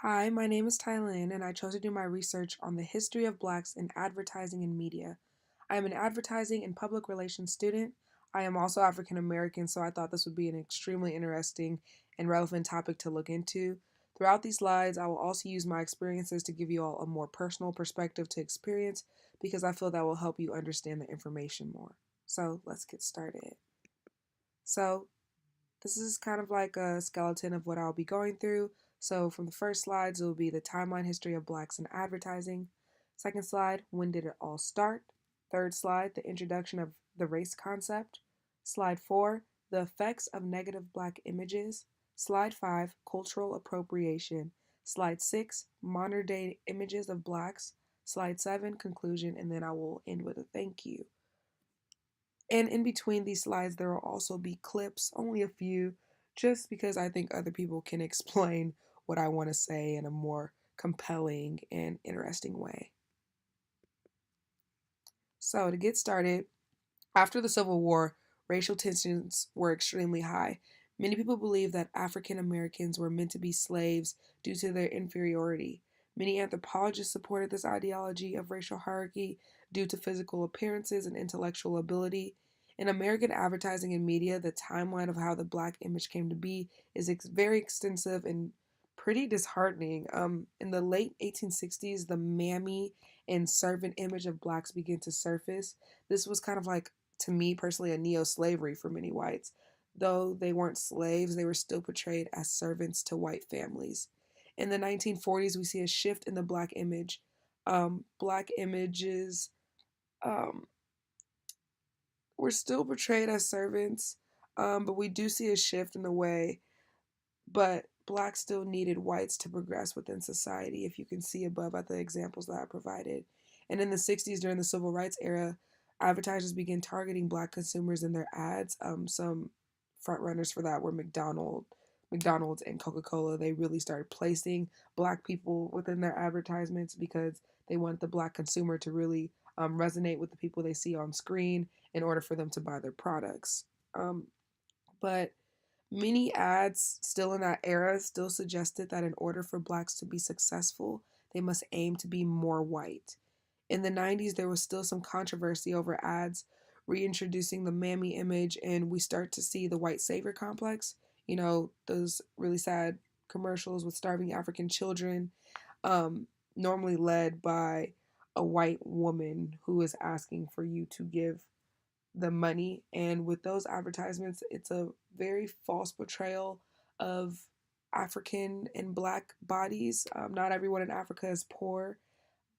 Hi, my name is Tylin, and I chose to do my research on the history of Blacks in advertising and media. I am an advertising and public relations student. I am also African American, so I thought this would be an extremely interesting and relevant topic to look into. Throughout these slides, I will also use my experiences to give you all a more personal perspective to experience because I feel that will help you understand the information more. So let's get started. So, this is kind of like a skeleton of what I'll be going through. So from the first slides, it will be the timeline history of Blacks in advertising. Second slide, when did it all start? Third slide, the introduction of the race concept. Slide 4, the effects of negative Black images. Slide 5, cultural appropriation. Slide 6, modern day images of Blacks. Slide 7, conclusion, and then I will end with a thank you. And in between these slides, there will also be clips, only a few, just because I think other people can explain what I want to say in a more compelling and interesting way. So, to get started, after the Civil War, racial tensions were extremely high. Many people believe that African Americans were meant to be slaves due to their inferiority. Many anthropologists supported this ideology of racial hierarchy due to physical appearances and intellectual ability. In American advertising and media, the timeline of how the Black image came to be is very extensive and pretty disheartening. In the late 1860s, the mammy and servant image of Blacks began to surface. This was kind of like, to me personally, a neo-slavery for many whites. Though they weren't slaves, they were still portrayed as servants to white families. In the 1940s, we see a shift in the Black image. Black images um, were still portrayed as servants, but we do see a shift in the way, but Blacks still needed whites to progress within society, if you can see above at the examples that I provided. And in the 60s, during the civil rights era, advertisers began targeting Black consumers in their ads. Some front runners for that were McDonald's and Coca-Cola. They really started placing Black people within their advertisements because they want the Black consumer to really resonate with the people they see on screen in order for them to buy their products. But many ads still in that era still suggested that in order for Blacks to be successful, they must aim to be more white. In the 90s, there was still some controversy over ads reintroducing the mammy image, and we start to see the white savior complex. You know, those really sad commercials with starving African children, normally led by a white woman who is asking for you to give the money. And with those advertisements, it's a very false portrayal of African and Black bodies. Not everyone in Africa is poor.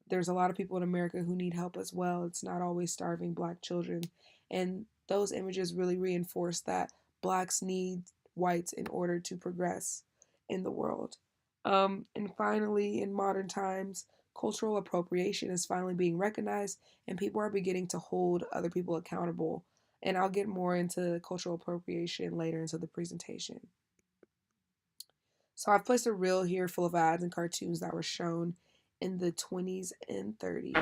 There's a lot of people in America who need help as well. It's not always starving Black children. And those images really reinforce that Blacks need whites in order to progress in the world. And finally, in modern times, cultural appropriation is finally being recognized, and people are beginning to hold other people accountable. And I'll get more into cultural appropriation later into the presentation. So I've placed a reel here full of ads and cartoons that were shown in the 20s and 30s.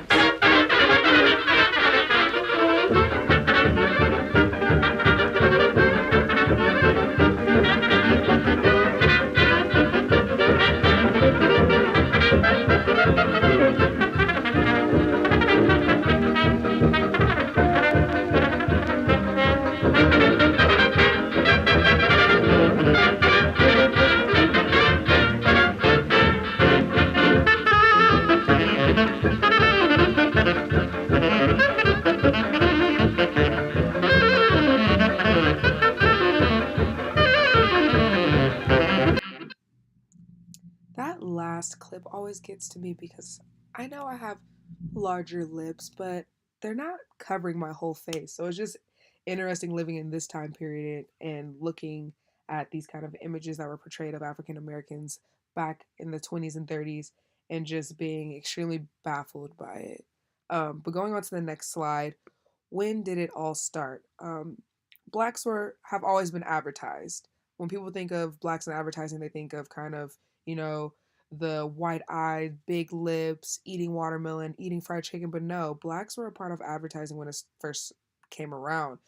That last clip always gets to me because I know I have larger lips, but they're not covering my whole face. So it's just interesting living in this time period and looking at these kind of images that were portrayed of African Americans back in the 20s and 30s and just being extremely baffled by it. But going on to the next slide, when did it all start? Blacks have always been advertised. When people think of blacks in advertising, they think of kind of, you know, the white eyed, big lips, eating watermelon, eating fried chicken. But no, blacks were a part of advertising when it first came around.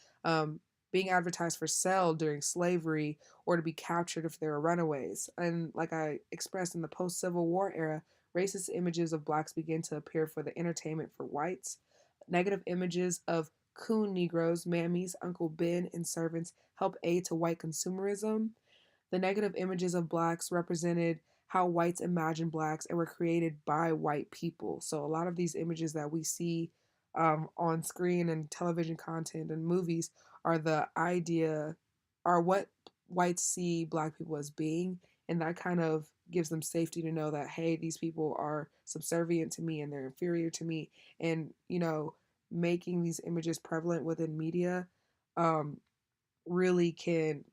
being advertised for sale during slavery or to be captured if they were runaways. And like I expressed, in the post Civil War era, racist images of blacks began to appear for the entertainment for whites. Negative images of coon Negroes, mammies, Uncle Ben, and servants help aid to white consumerism. The negative images of blacks represented how whites imagined blacks and were created by white people. So a lot of these images that we see on screen and television content and movies are the idea, are what whites see black people as being, and that kind of gives them safety to know that, hey, these people are subservient to me and they're inferior to me. And making these images prevalent within media um, really can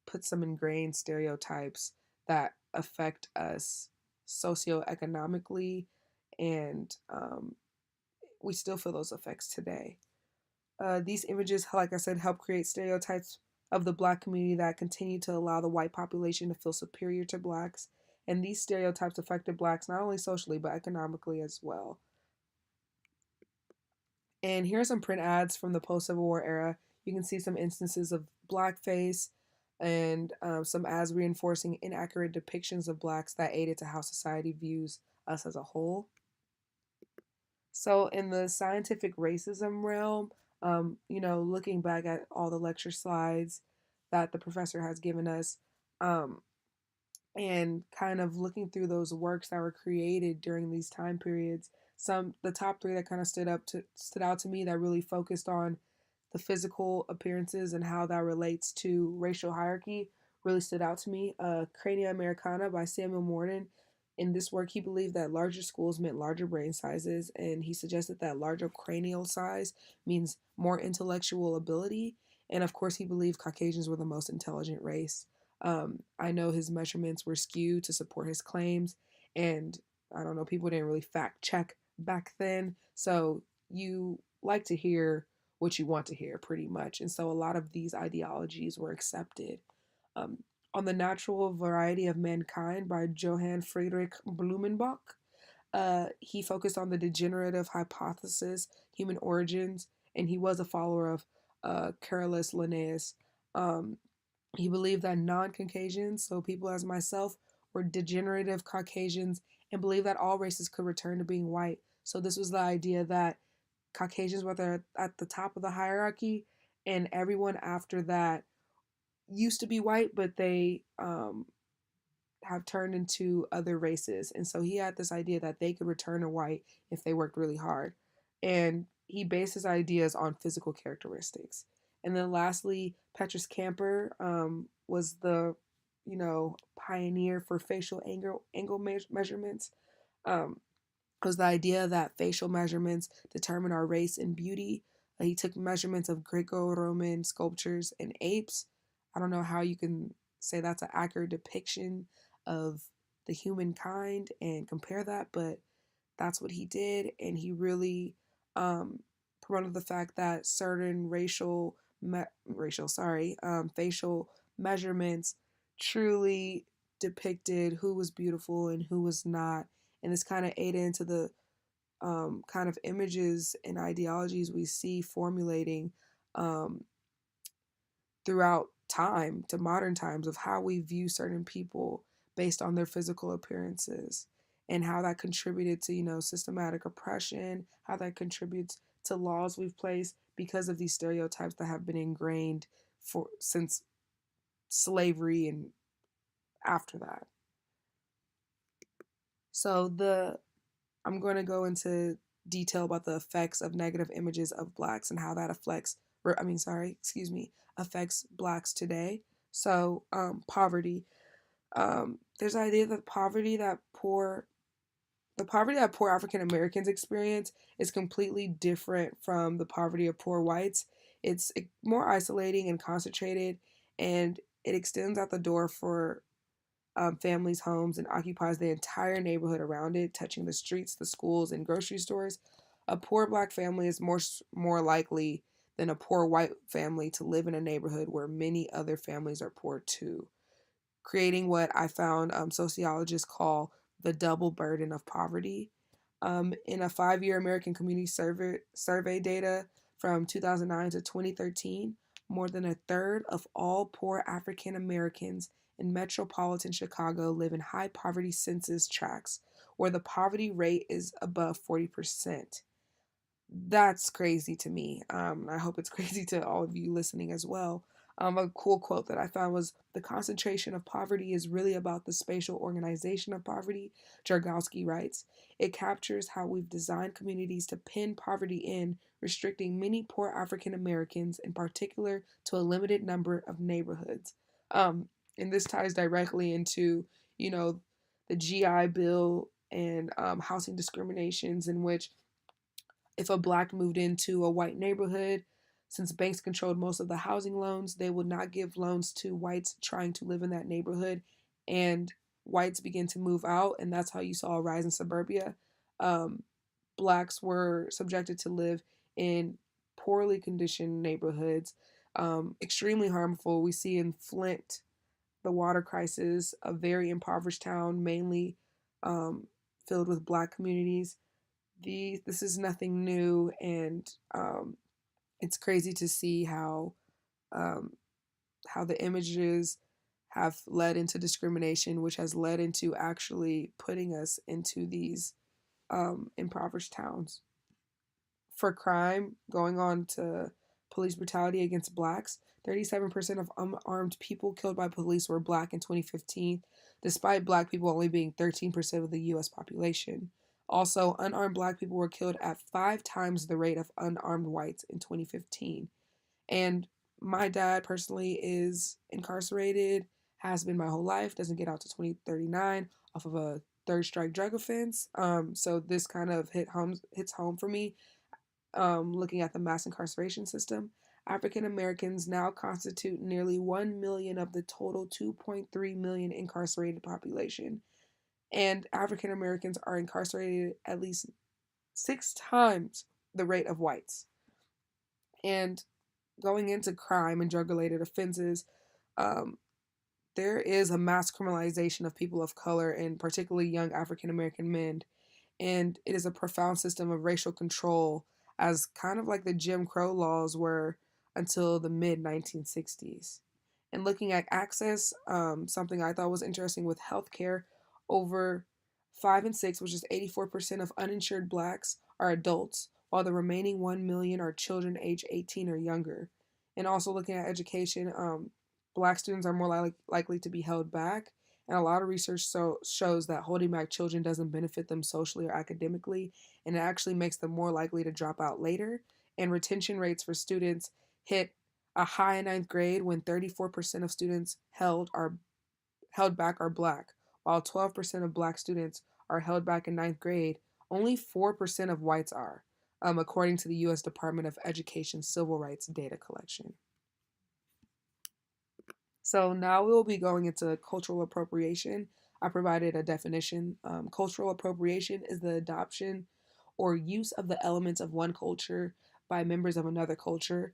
put some ingrained stereotypes that affect us socioeconomically, and we still feel those effects today. These images, like I said, help create stereotypes of the black community that continue to allow the white population to feel superior to blacks. And these stereotypes affected blacks not only socially but economically as well. And here are some print ads from the post Civil War era. You can see some instances of blackface and some ads reinforcing inaccurate depictions of blacks that aided to how society views us as a whole. So, in the scientific racism realm, looking back at all the lecture slides that the professor has given us, um, and kind of looking through those works that were created during these time periods, the top three that kind of stood out to me that really focused on the physical appearances and how that relates to racial hierarchy really stood out to me. Crania Americana by Samuel Morton. In this work, he believed that larger schools meant larger brain sizes, and he suggested that larger cranial size means more intellectual ability. And of course, he believed Caucasians were the most intelligent race. I know his measurements were skewed to support his claims, and I don't know, people didn't really fact check back then. So you like to hear what you want to hear, pretty much. And so a lot of these ideologies were accepted. Um, on the Natural Variety of Mankind by Johann Friedrich Blumenbach, he focused on the degenerative hypothesis, human origins, and he was a follower of Carolus Linnaeus. Um, he believed that non Caucasians, so people as myself, were degenerative Caucasians and believed that all races could return to being white. So, this was the idea that Caucasians were at the top of the hierarchy, and everyone after that used to be white, but they have turned into other races. And so he had this idea that they could return to white if they worked really hard. And he based his ideas on physical characteristics. And then lastly, Petrus Camper was the, pioneer for facial angle measurements. Um, was the idea that facial measurements determine our race and beauty. He took measurements of Greco-Roman sculptures and apes. I don't know how you can say that's an accurate depiction of the humankind and compare that, but that's what he did, and he really promoted the fact that certain facial measurements truly depicted who was beautiful and who was not, and this kind of aided into the kind of images and ideologies we see formulating um, throughout time to modern times of how we view certain people based on their physical appearances, and how that contributed to systematic oppression, how that contributes to laws we've placed because of these stereotypes that have been ingrained for since slavery and after that. So I'm going to go into detail about the effects of negative images of blacks and how that affects blacks today. So, poverty. There's the idea that the poverty that poor African Americans experience is completely different from the poverty of poor whites. It's more isolating and concentrated, and it extends out the door for families' homes and occupies the entire neighborhood around it, touching the streets, the schools, and grocery stores. A poor black family is more likely than a poor white family to live in a neighborhood where many other families are poor too, creating what I found sociologists call the double burden of poverty. In a 5-year American Community Survey data from 2009 to 2013, more than a third of all poor African Americans in metropolitan Chicago live in high poverty census tracts, where the poverty rate is above 40%. That's crazy to me. I hope it's crazy to all of you listening as well. A cool quote that I found was, "The concentration of poverty is really about the spatial organization of poverty," Jargowski writes. "It captures how we've designed communities to pin poverty in, restricting many poor African Americans, in particular, to a limited number of neighborhoods." And this ties directly into, you know, the GI Bill and housing discriminations, in which if a black moved into a white neighborhood, since banks controlled most of the housing loans, they would not give loans to whites trying to live in that neighborhood. And whites began to move out, and that's how you saw a rise in suburbia. Um, Blacks were subjected to live in poorly conditioned neighborhoods, extremely harmful. We see in Flint the water crisis, a very impoverished town, mainly filled with black communities. This is nothing new, and it's crazy to see um, how the images have led into discrimination, which has led into actually putting us into these impoverished towns. For crime, going on to police brutality against blacks, 37% of unarmed people killed by police were black in 2015, despite black people only being 13% of the US population. Also, unarmed black people were killed at 5 times the rate of unarmed whites in 2015. And my dad personally is incarcerated, has been my whole life, doesn't get out to 2039 off of a third strike drug offense. So this kind of hits home for me, looking at the mass incarceration system. African Americans now constitute nearly 1 million of the total 2.3 million incarcerated population. And African Americans are incarcerated at least 6 times the rate of whites. And going into crime and drug related offenses, um, there is a mass criminalization of people of color, and particularly young African American men. And it is a profound system of racial control, as kind of like the Jim Crow laws were until the mid 1960s. And looking at access, something I thought was interesting with healthcare, over 5 and 6, which is 84% of uninsured blacks, are adults, while the remaining 1 million are children aged 18 or younger. And also looking at education, black students are more likely to be held back. And a lot of research shows that holding back children doesn't benefit them socially or academically, and it actually makes them more likely to drop out later. And retention rates for students hit a high in ninth grade when 34% of students held back are black, while 12% of black students are held back in ninth grade. Only 4% of whites are, according to the U.S. Department of Education Civil Rights Data Collection. So now we will be going into cultural appropriation. I provided a definition. Cultural appropriation is the adoption or use of the elements of one culture by members of another culture.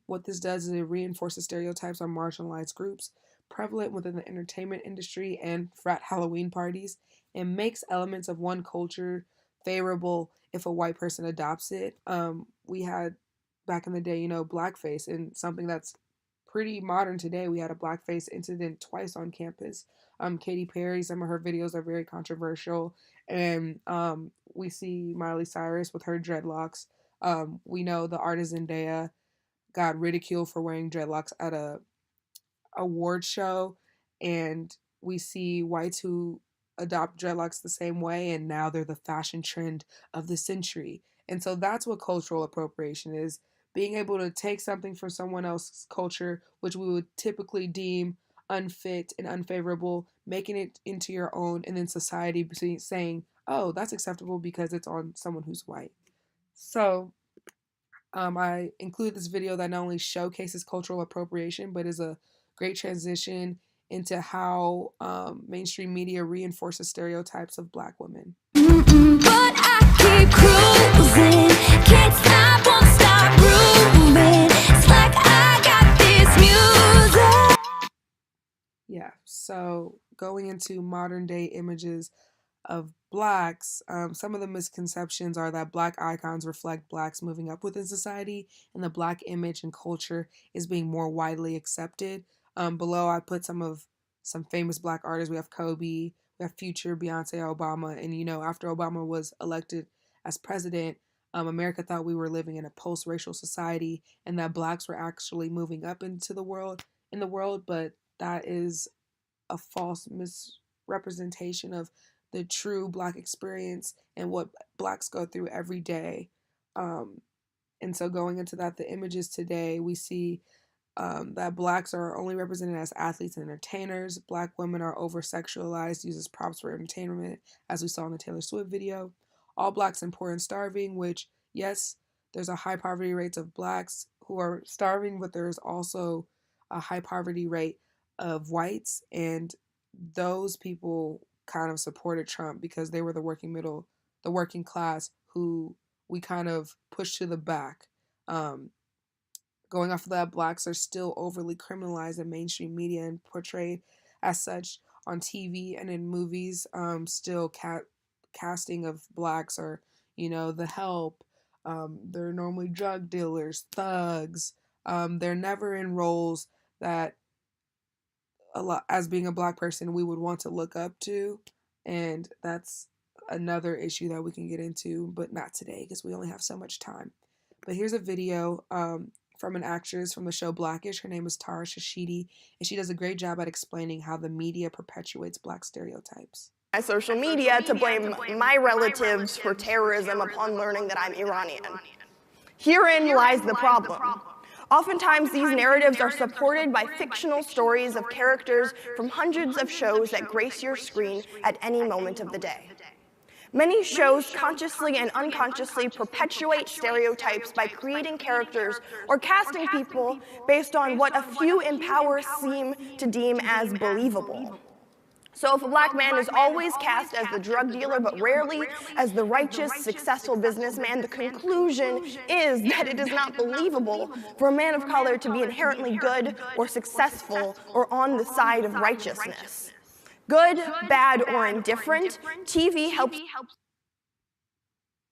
What this does is it reinforces stereotypes on marginalized groups prevalent within the entertainment industry and frat Halloween parties, and makes elements of one culture favorable if a white person adopts it. We had back in the day, blackface, and something that's pretty modern today. We had a blackface incident twice on campus. Katy Perry, some of her videos are very controversial, and we see Miley Cyrus with her dreadlocks. We know the artist Zendaya got ridiculed for wearing dreadlocks at a award show, and we see whites who adopt dreadlocks the same way, and now they're the fashion trend of the century. And so that's what cultural appropriation is: being able to take something from someone else's culture, which we would typically deem unfit and unfavorable, making it into your own, and then society saying, oh, that's acceptable because it's on someone who's white. So I include this video that not only showcases cultural appropriation, but is a great transition into how mainstream media reinforces stereotypes of black women. But I keep cruising, can't stop, won't stop grooving. It's like I got this music. Yeah, so going into modern day images, of blacks, some of the misconceptions are that black icons reflect blacks moving up within society, and the black image and culture is being more widely accepted. Below, I put some famous black artists. We have Kobe, we have Future, Beyonce, Obama, and after Obama was elected as president, America thought we were living in a post-racial society and that blacks were actually moving up into the world, but that is a false misrepresentation of the true black experience and what blacks go through every day. Um, and so going into that, the images today, we see that blacks are only represented as athletes and entertainers. Black women are over sexualized, used as props for entertainment, as we saw in the Taylor Swift video. All blacks and poor and starving, which, yes, there's a high poverty rate of blacks who are starving, but there's also a high poverty rate of whites. And those people kind of supported Trump because they were the working class who we kind of pushed to the back. Um, Going off of that, blacks are still overly criminalized in mainstream media and portrayed as such on TV and in movies. Still, casting of blacks are, the help. They're normally drug dealers, thugs. They're never in roles that a lot as being a black person we would want to look up to, and that's another issue that we can get into, but not today because we only have so much time. But here's a video from an actress from the show Blackish. Her name is Tara Shashidi, and she does a great job at explaining how the media perpetuates black stereotypes. My social media to blame my relatives for terrorism upon learning that I'm Iranian. Herein lies the problem. Oftentimes, these narratives are supported by fictional stories of characters from hundreds of shows that grace your screen at any moment of the day. Many shows consciously and unconsciously perpetuate stereotypes by creating characters or casting people based on what a few in power seem to deem as believable. So if a black man is always cast as the drug dealer but rarely as the righteous, successful businessman, the conclusion is that it is not believable for a man of color to be inherently good or successful or on the side of righteousness. Good, bad, or indifferent, TV helps.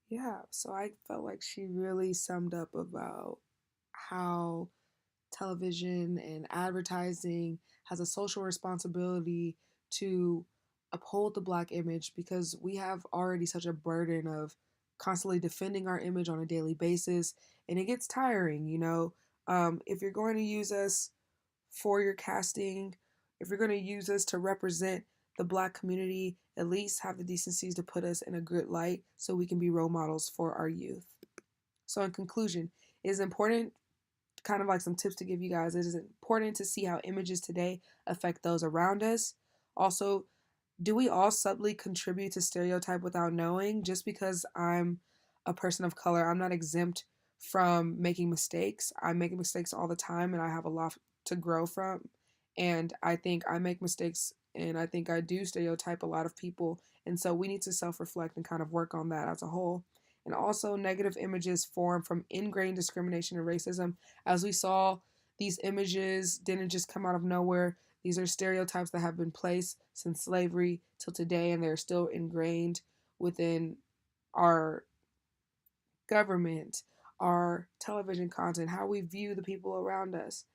Yeah, so I felt like she really summed up about how television and advertising has a social responsibility to uphold the black image because we have already such a burden of constantly defending our image on a daily basis, and it gets tiring. If you're going to use us for your casting, if you're going to use us to represent the black community, at least have the decencies to put us in a good light so we can be role models for our youth. So in conclusion, it is important, kind of like some tips to give you guys, it is important to see how images today affect those around us. Also, do we all subtly contribute to stereotype without knowing? Just because I'm a person of color, I'm not exempt from making mistakes. I'm making mistakes all the time and I have a lot to grow from. And I think I make mistakes and I think I do stereotype a lot of people. And so we need to self-reflect and kind of work on that as a whole. And also, negative images form from ingrained discrimination and racism. As we saw, these images didn't just come out of nowhere. These are stereotypes that have been placed since slavery till today, and they're still ingrained within our government, our television content, how we view the people around us.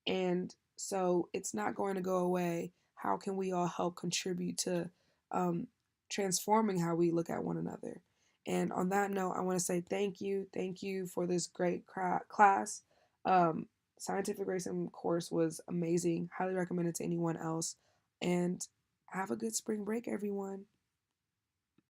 And so it's not going to go away. How can we all help contribute to transforming how we look at one another? And on that note, I want to say thank you. Thank you for this great class. Scientific racism course was amazing. Highly recommend it to anyone else. And have a good spring break, everyone.